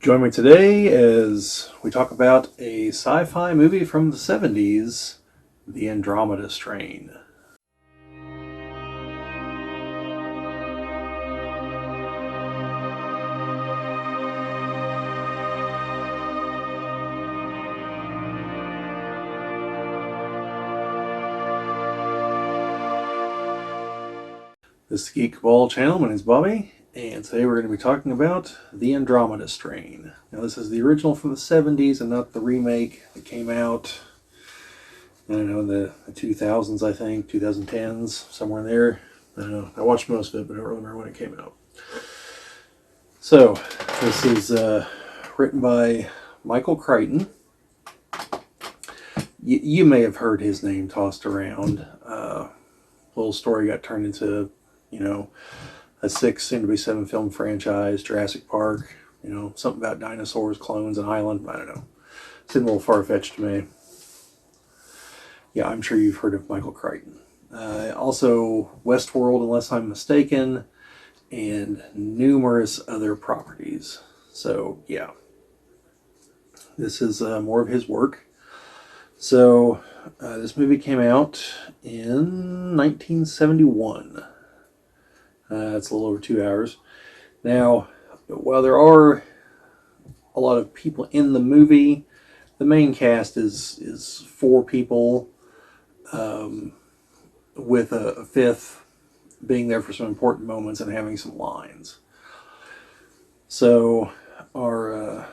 Join me today as we talk about a sci-fi movie from the 70s, The Andromeda Strain. This is the Geek Ball channel. My name is Bobbie, and today we're going to be talking about The Andromeda Strain. Now, this is the original from the 70s and not the remake that came out, I don't know, in the 2000s, I think, 2010s, somewhere in there. I don't know. I watched most of it, but I don't remember when it came out. So, this is written by Michael Crichton. You may have heard his name tossed around. Little story got turned into, a 6, soon to be 7 film franchise, Jurassic Park, something about dinosaurs, clones, and Island. I don't know. Seemed a little far-fetched to me. Yeah, I'm sure you've heard of Michael Crichton. Also, Westworld, unless I'm mistaken, and numerous other properties. So, yeah. This is more of his work. So, this movie came out in 1971. It's a little over 2 hours. Now, while there are a lot of people in the movie, the main cast is 4 people, with a fifth being there for some important moments and having some lines. So, our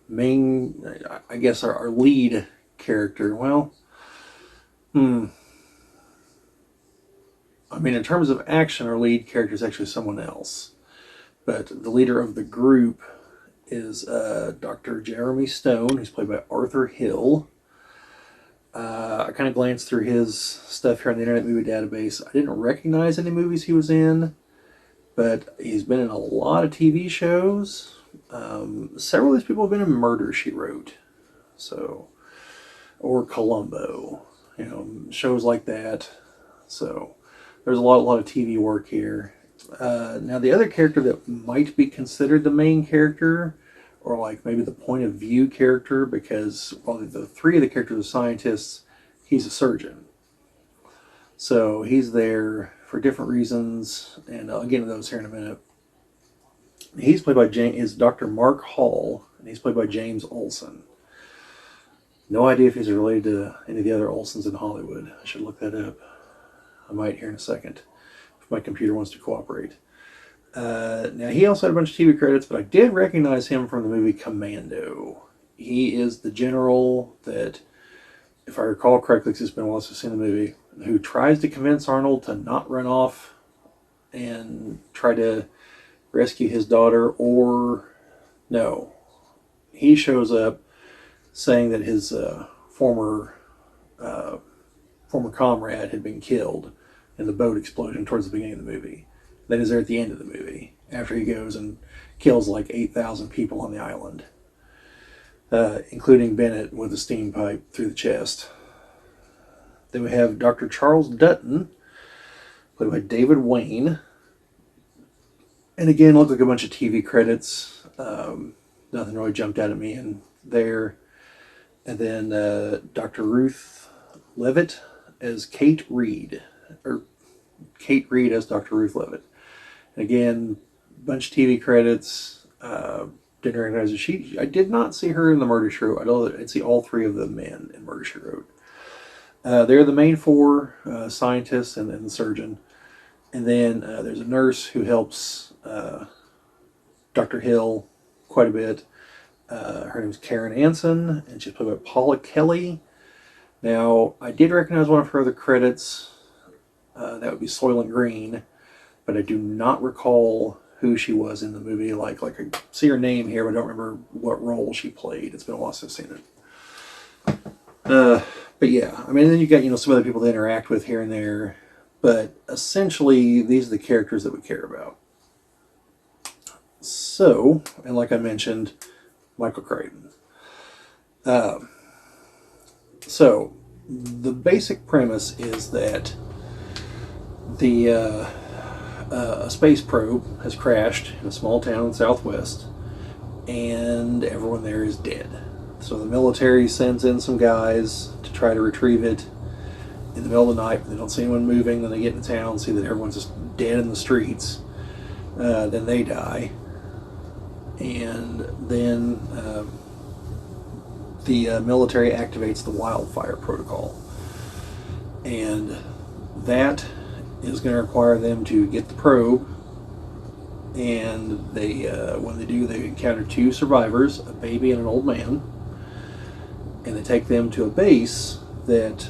main, I guess our lead character, in terms of action, our lead character is actually someone else. But the leader of the group is Dr. Jeremy Stone, who's played by Arthur Hill. I kind of glanced through his stuff here on the Internet Movie Database. I didn't recognize any movies he was in, but he's been in a lot of TV shows. Several of these people have been in Murder, She Wrote, or Columbo, shows like that. So there's a lot of TV work here. Now, the other character that might be considered the main character, or like maybe the point of view character, because while the 3 of the characters are scientists, he's a surgeon. So he's there for different reasons, and I'll get into those here in a minute. He's played by Dr. Mark Hall, and he's played by James Olsen. No idea if he's related to any of the other Olsens in Hollywood. I should look that up. I might here in a second, if my computer wants to cooperate. Now, he also had a bunch of TV credits, but I did recognize him from the movie Commando. He is the general that, if I recall correctly, because it's been a while since I've seen the movie, who tries to convince Arnold to not run off and try to rescue his daughter, or no. He shows up saying that his former comrade had been killed in the boat explosion towards the beginning of the movie. Then is there at the end of the movie, after he goes and kills like 8,000 people on the island, including Bennett with a steam pipe through the chest. Then we have Dr. Charles Dutton, played by David Wayne. And again, looked like a bunch of TV credits. Nothing really jumped out at me in there. And then Dr. Ruth Levitt as Kate Reed, or Kate Reed as Dr. Ruth Levitt. And again, a bunch of TV credits. Didn't recognize her. I did not see her in the Murder, She Wrote. I'd see all 3 of the men in Murder, She Wrote. They're the main 4 scientists and the surgeon. And then there's a nurse who helps Dr. Hill quite a bit. Her name's Karen Anson, and she's played by Paula Kelly. Now, I did recognize one of her other credits. That would be Soylent Green, but I do not recall who she was in the movie. Like I see her name here, but I don't remember what role she played. It's been a while since I've seen it. But yeah, then you got some other people to interact with here and there, but essentially these are the characters that we care about. So, and like I mentioned, Michael Crichton. So, the basic premise is that a space probe has crashed in a small town in the Southwest, and everyone there is dead. So the military sends in some guys to try to retrieve it in the middle of the night. They don't see anyone moving. Then they get into town, see that everyone's just dead in the streets. Then they die. And then the military activates the wildfire protocol. And that is going to require them to get the probe. And they, when they do, they encounter 2 survivors, a baby and an old man. And they take them to a base that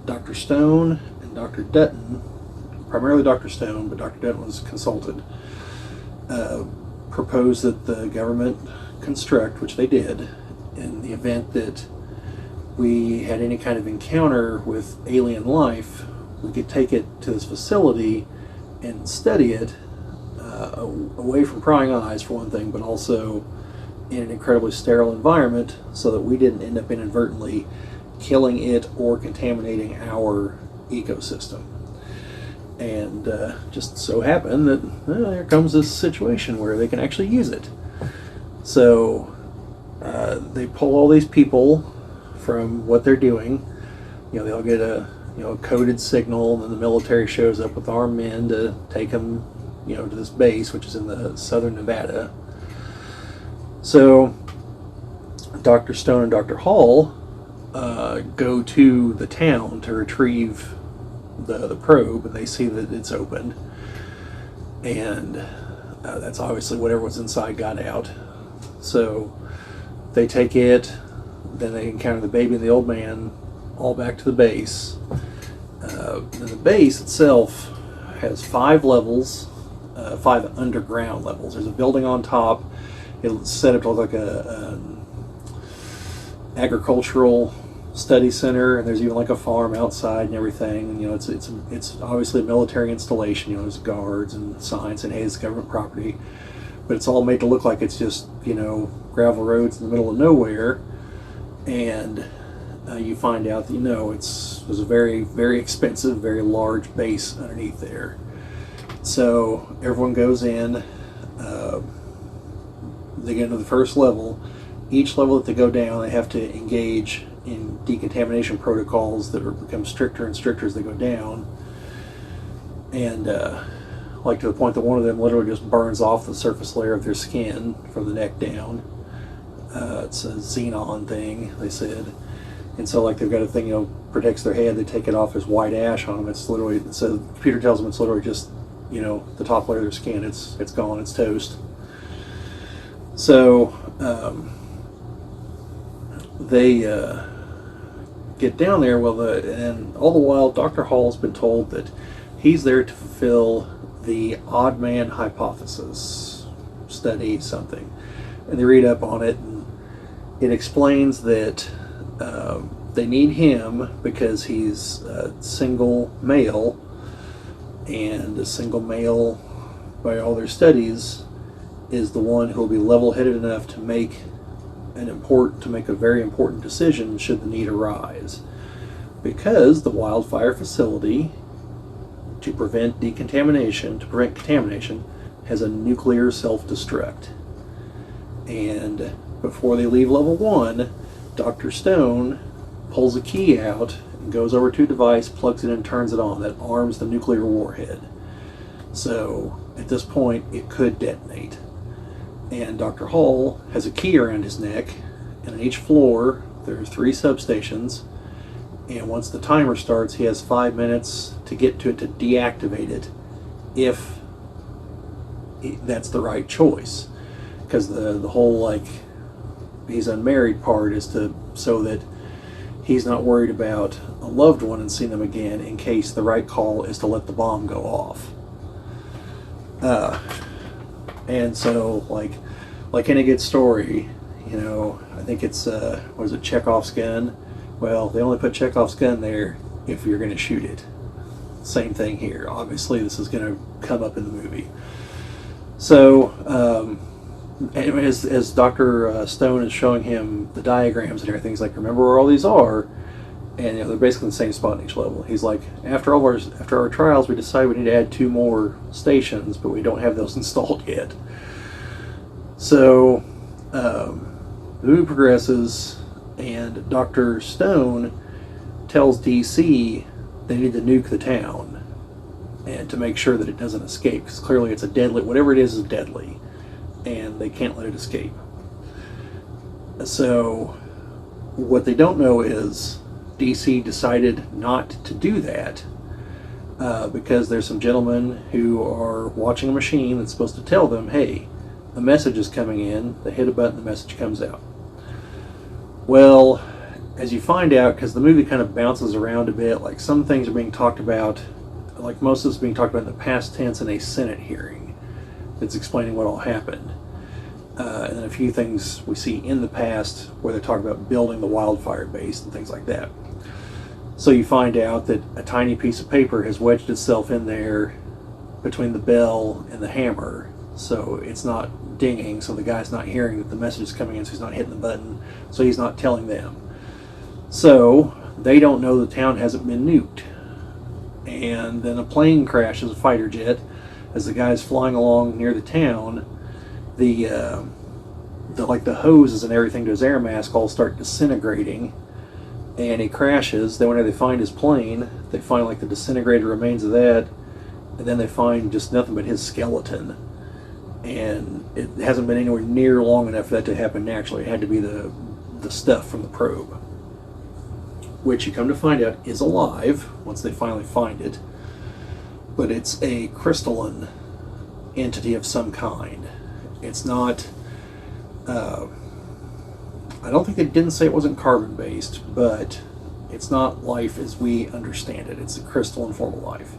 Dr. Stone and Dr. Dutton, primarily Dr. Stone, but Dr. Dutton was consulted, proposed that the government construct, which they did, in the event that we had any kind of encounter with alien life, we could take it to this facility and study it away from prying eyes, for one thing, but also in an incredibly sterile environment so that we didn't end up inadvertently killing it or contaminating our ecosystem. And just so happened that there comes this situation where they can actually use it. So they pull all these people from what they're doing. They'll get a coded signal, and then the military shows up with armed men to take them to this base, which is in the southern Nevada. So Dr. Stone and Dr. Hall go to the town to retrieve the probe, and they see that it's opened, and that's obviously whatever was inside got out. So they take it, then they encounter the baby and the old man, all back to the base. And the base itself has 5 levels, 5 underground levels. There's a building on top. It's set up to look like a agricultural study center, and there's even like a farm outside and everything. And, it's obviously a military installation. There's guards and signs and hey, it's government property, but it's all made to look like it's just gravel roads in the middle of nowhere. And you find out that there's a very, very expensive, very large base underneath there. So everyone goes in. They get into the first level. Each level that they go down, they have to engage in decontamination protocols that become stricter and stricter as they go down. And like to the point that one of them literally just burns off the surface layer of their skin from the neck down. It's a xenon thing, they said. And so like they've got a thing, protects their head. They take it off as white ash on them. It's literally, so the computer tells them it's literally just, the top layer of their skin. It's gone, it's toast. So they get down there. And all the while, Dr. Hall's been told that he's there to fulfill the odd man hypothesis, study something. And they read up on it, and it explains that they need him because he's a single male, and a single male, by all their studies, is the one who will be level-headed enough to make a very important decision should the need arise. Because the wildfire facility, to prevent contamination, has a nuclear self-destruct. And before they leave level 1, Dr. Stone pulls a key out and goes over to a device, plugs it in, and turns it on. That arms the nuclear warhead. So at this point, it could detonate. And Dr. Hall has a key around his neck, and on each floor there's 3 substations, and once the timer starts, he has 5 minutes to get to it to deactivate it, if that's the right choice. Because the whole he's unmarried part is so that he's not worried about a loved one and seeing them again, in case the right call is to let the bomb go off. And so, like any good story, I think it's, what is it, Chekhov's gun? Well, they only put Chekhov's gun there if you're going to shoot it. Same thing here. Obviously, this is going to come up in the movie. So, as Dr. Stone is showing him the diagrams and everything, he's like, remember where all these are? And they're basically in the same spot in each level. He's like, after our trials, we decided we need to add 2 more stations, but we don't have those installed yet. So The movie progresses, and Dr. Stone tells DC they need to nuke the town and to make sure that it doesn't escape, because clearly it's a deadly, whatever it is deadly, and they can't let it escape. So what they don't know is DC decided not to do that because there's some gentlemen who are watching a machine that's supposed to tell them, hey, a message is coming in. They hit a button, the message comes out. Well, as you find out, because the movie kind of bounces around a bit, like some things are being talked about, like most of it's being talked about in the past tense in a Senate hearing that's explaining what all happened. And then a few things we see in the past where they talk about building the wildfire base and things like that. So you find out that a tiny piece of paper has wedged itself in there between the bell and the hammer, so it's not dinging, so the guy's not hearing that the message is coming in, so he's not hitting the button, so he's not telling them. So they don't know the town hasn't been nuked. And then a plane crashes, a fighter jet, as the guy's flying along near the town. The hoses and everything to his air mask all start disintegrating, and he crashes. Then whenever they find his plane, they find like the disintegrated remains of that, and then they find just nothing but his skeleton. And it hasn't been anywhere near long enough for that to happen naturally. It had to be the stuff from the probe, which you come to find out is alive once they finally find it, but it's a crystalline entity of some kind. It's not, I don't think they didn't say it wasn't carbon based, but it's not life as we understand it. It's a crystalline form of life.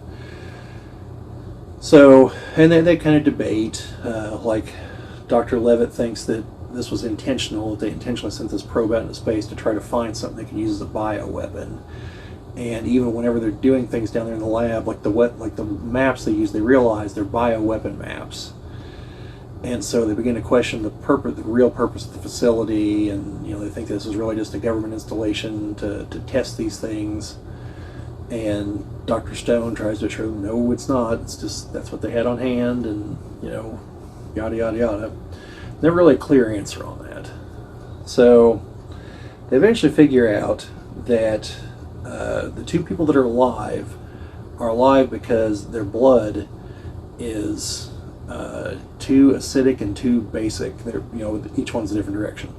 So, and they kind of debate, like Dr. Levitt thinks that this was intentional, that they intentionally sent this probe out into space to try to find something they can use as a bioweapon. And even whenever they're doing things down there in the lab, like the maps they use, they realize they're bioweapon maps. And so they begin to question the real purpose of the facility, and they think this is really just a government installation to test these things. And Dr. Stone tries to assure them, no, it's not. It's just that's what they had on hand, and yada yada yada. Never really a clear answer on that. So they eventually figure out that the two people that are alive because their blood is too acidic and too basic. They're, each one's a different direction.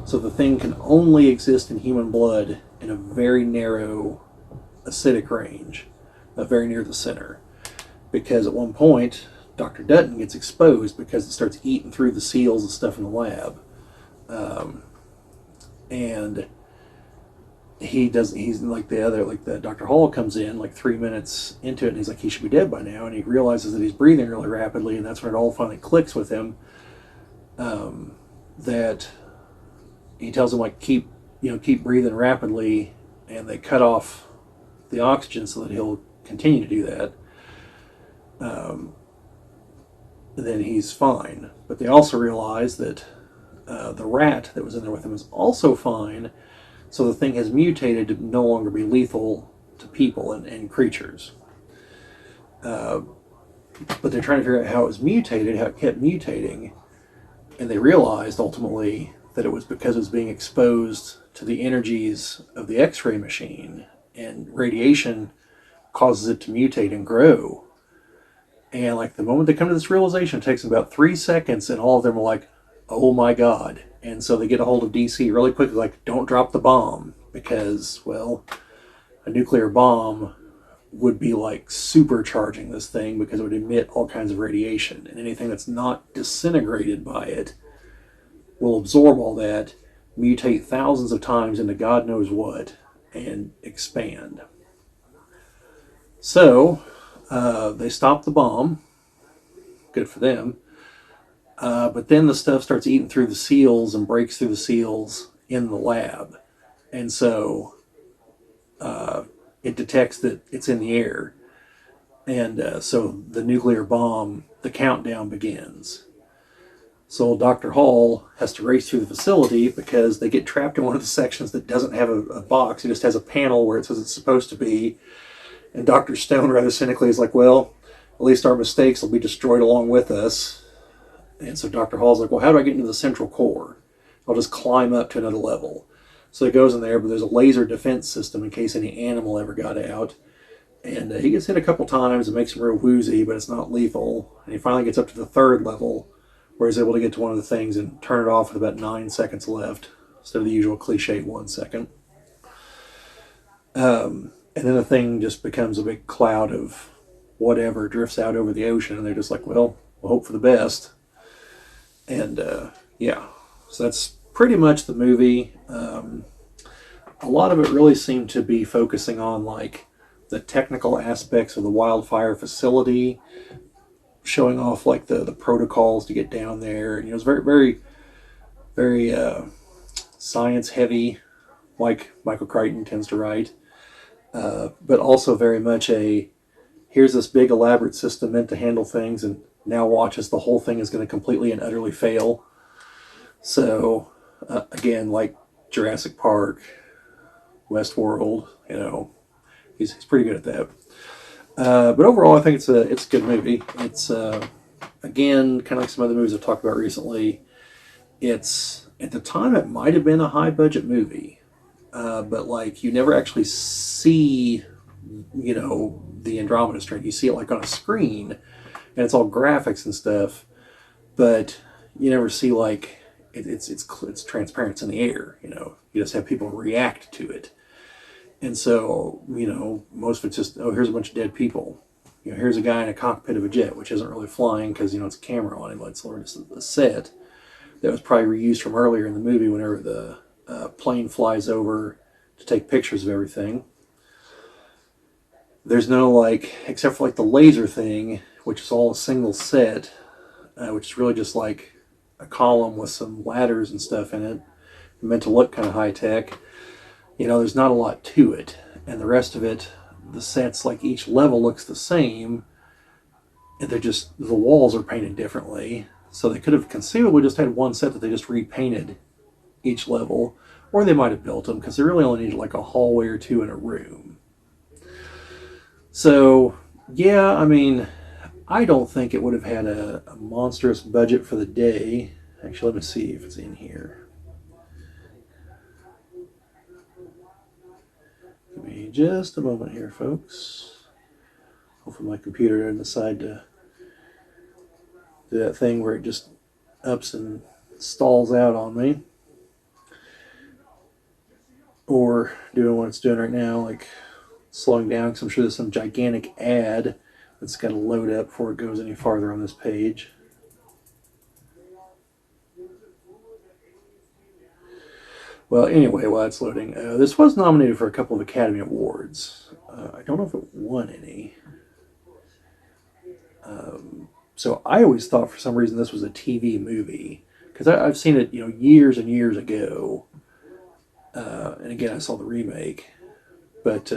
So the thing can only exist in human blood in a very narrow acidic range, very near the center. Because at one point, Dr. Dutton gets exposed because it starts eating through the seals and stuff in the lab. And he's like the Dr. Hall comes in like 3 minutes into it, and he's like, he should be dead by now, and he realizes that he's breathing really rapidly, and that's when it all finally clicks with him, that he tells him, like, keep breathing rapidly, and they cut off the oxygen so that he'll continue to do that. Then he's fine. But they also realize that the rat that was in there with him is also fine, so the thing has mutated to no longer be lethal to people and creatures. But they're trying to figure out how it was mutated, how it kept mutating, and they realized ultimately that it was because it was being exposed to the energies of the X-ray machine, and radiation causes it to mutate and grow. And like the moment they come to this realization, it takes them about 3 seconds, and all of them are like, oh my God. And so they get a hold of DC really quickly, like, don't drop the bomb, because, well, a nuclear bomb would be like supercharging this thing, because it would emit all kinds of radiation, and anything that's not disintegrated by it will absorb all that, mutate thousands of times into God knows what, and expand. So they stop the bomb. Good for them. But then the stuff starts eating through the seals and breaks through the seals in the lab. And so it detects that it's in the air. And so the nuclear bomb, the countdown begins. So Dr. Hall has to race through the facility because they get trapped in one of the sections that doesn't have a box. It just has a panel where it says it's supposed to be. And Dr. Stone, rather cynically, is like, well, at least our mistakes will be destroyed along with us. And so Dr. Hall's like, well, how do I get into the central core? I'll just climb up to another level. So he goes in there, but there's a laser defense system in case any animal ever got out. And he gets hit a couple times. It makes him real woozy, but it's not lethal. And he finally gets up to the third level, where he's able to get to one of the things and turn it off with about 9 seconds left, instead of the usual cliche 1 second. And then the thing just becomes a big cloud of whatever, drifts out over the ocean, and they're just like, well, we'll hope for the best. And yeah, so that's pretty much the movie. A lot of it really seemed to be focusing on like the technical aspects of the wildfire facility, showing off like the protocols to get down there. And it was very, very, very science heavy, like Michael Crichton tends to write. But also very much here's this big elaborate system meant to handle things, and now watch as the whole thing is going to completely and utterly fail. So, again, like Jurassic Park, Westworld, he's pretty good at that. But overall, I think it's a good movie. It's, again, kind of like some other movies I've talked about recently. It's, at the time, it might have been a high budget movie. But like you never actually see, the Andromeda Strain. You see it like on a screen, and it's all graphics and stuff. But you never see like it's transparent. It's in the air. You just have people react to it, and so most of it's just here's a bunch of dead people. Here's a guy in a cockpit of a jet, which isn't really flying because it's a camera on him. It's just a set that was probably reused from earlier in the movie whenever the plane flies over to take pictures of everything. There's no except for the laser thing, which is all a single set, which is really just like a column with some ladders and stuff in it, meant to look kind of high tech. There's not a lot to it, and the rest of it, the sets, like each level looks the same, and they're just, the walls are painted differently. So they could have conceivably just had one set that they just repainted each level, or they might have built them because they really only needed like a hallway or two in a room. So yeah, I don't think it would have had a monstrous budget for the day. Actually, let me see if it's in here. Give me just a moment here, folks. Hopefully my computer doesn't decide to do that thing where it just ups and stalls out on me. Or doing what it's doing right now, like slowing down, because I'm sure there's some gigantic ad that's got to load up before it goes any farther on this page. Well, anyway, while it's loading, this was nominated for a couple of Academy Awards. I don't know if it won any. So I always thought for some reason this was a TV movie, because I've seen it, years and years ago. And again, I saw the remake. But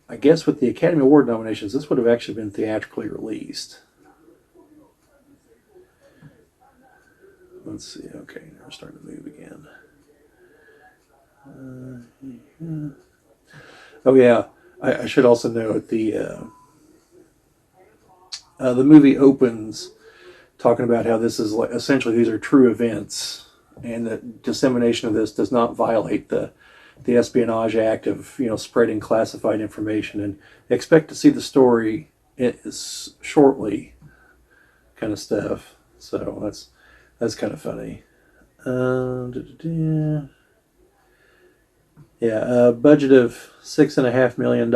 I guess with the Academy Award nominations, this would have actually been theatrically released. Let's see. Okay, now we're starting to move again. Oh yeah, I should also note the movie opens talking about how this is essentially these are true events, and the dissemination of this does not violate the Espionage Act of spreading classified information, and expect to see the story shortly, kind of stuff. So that's kind of funny. Yeah, budget of $6.5 million.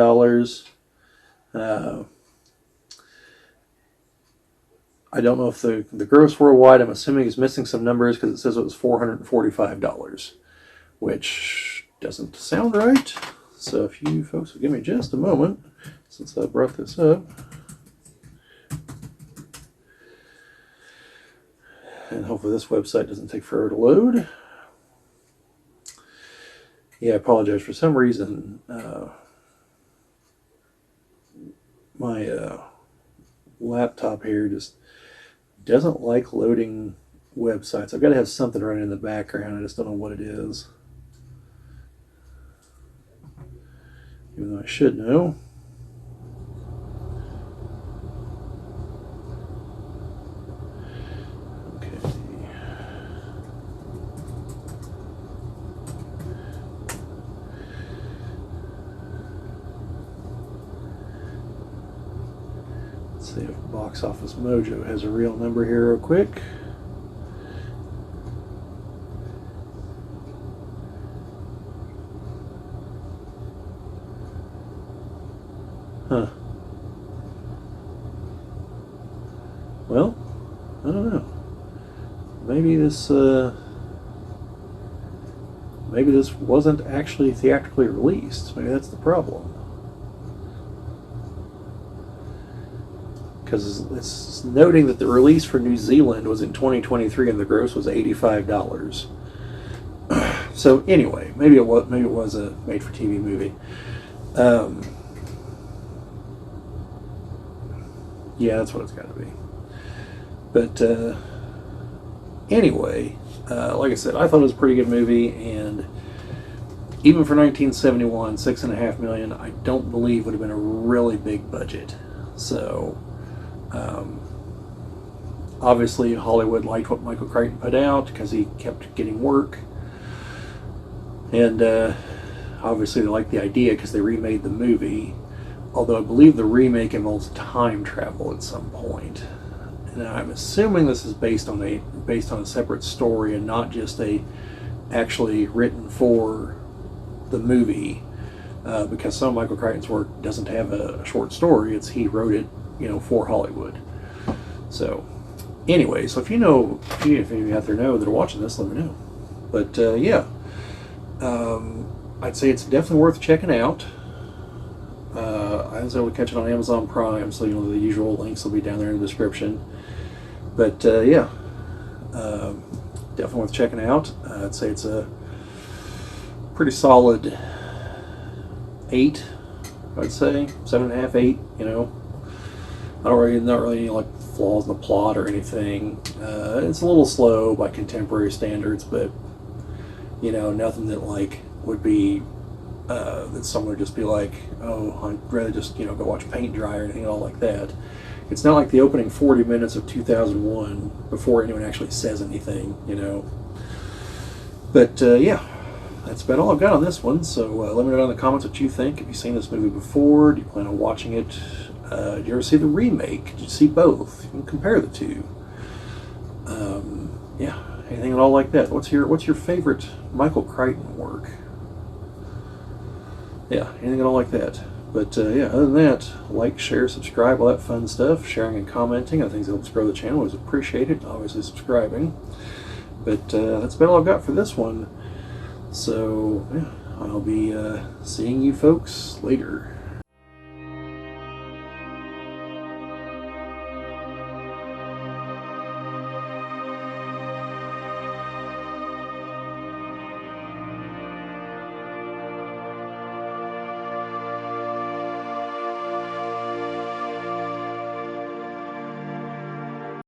I don't know if the gross worldwide, I'm assuming, is missing some numbers because it says it was $445, which doesn't sound right. So if you folks will give me just a moment, since I brought this up. And hopefully this website doesn't take forever to load. Yeah, I apologize. For some reason, my laptop here just doesn't like loading websites. I've got to have something running in the background. I just don't know what it is. Even though I should know. Okay. see if Box Office Mojo has a real number here real quick. Huh. Well, I don't know. Maybe this wasn't actually theatrically released. Maybe that's the problem. Because it's noting that the release for New Zealand was in 2023 and the gross was $85. So anyway, maybe it was a made-for-TV movie. Yeah, that's what it's got to be. But anyway, like I said, I thought it was a pretty good movie, and even for 1971, $6.5 million, I don't believe would have been a really big budget. So obviously Hollywood liked what Michael Crichton put out because he kept getting work, and obviously they liked the idea because they remade the movie. Although I believe the remake involves time travel at some point. And I'm assuming this is based on a separate story and not just actually written for the movie, because some of Michael Crichton's work doesn't have a short story. He wrote it, for Hollywood. So anyway, so if you out there know that are watching this, let me know. But yeah, I'd say it's definitely worth checking out. I was able to catch it on Amazon Prime, so the usual links will be down there in the description. But yeah, definitely worth checking out. I'd say it's a pretty solid 8. I'd say 7.5, 8. Not really any like flaws in the plot or anything. It's a little slow by contemporary standards, but nothing that would be. That someone would just be like, oh, I'd rather just go watch paint dry or anything at all like that. It's not like the opening 40 minutes of 2001 before anyone actually says anything, But yeah, that's about all I've got on this one. So let me know down in the comments what you think. Have you seen this movie before? Do you plan on watching it? Did you ever see the remake? Did you see both? You can compare the two. Yeah, anything at all like that. What's your favorite Michael Crichton work? Yeah, anything at all like that. But yeah, other than that, like, share, subscribe, all that fun stuff. Sharing and commenting on things that helps grow the channel is appreciated. Obviously subscribing. But that's about all I've got for this one. So yeah, I'll be seeing you folks later.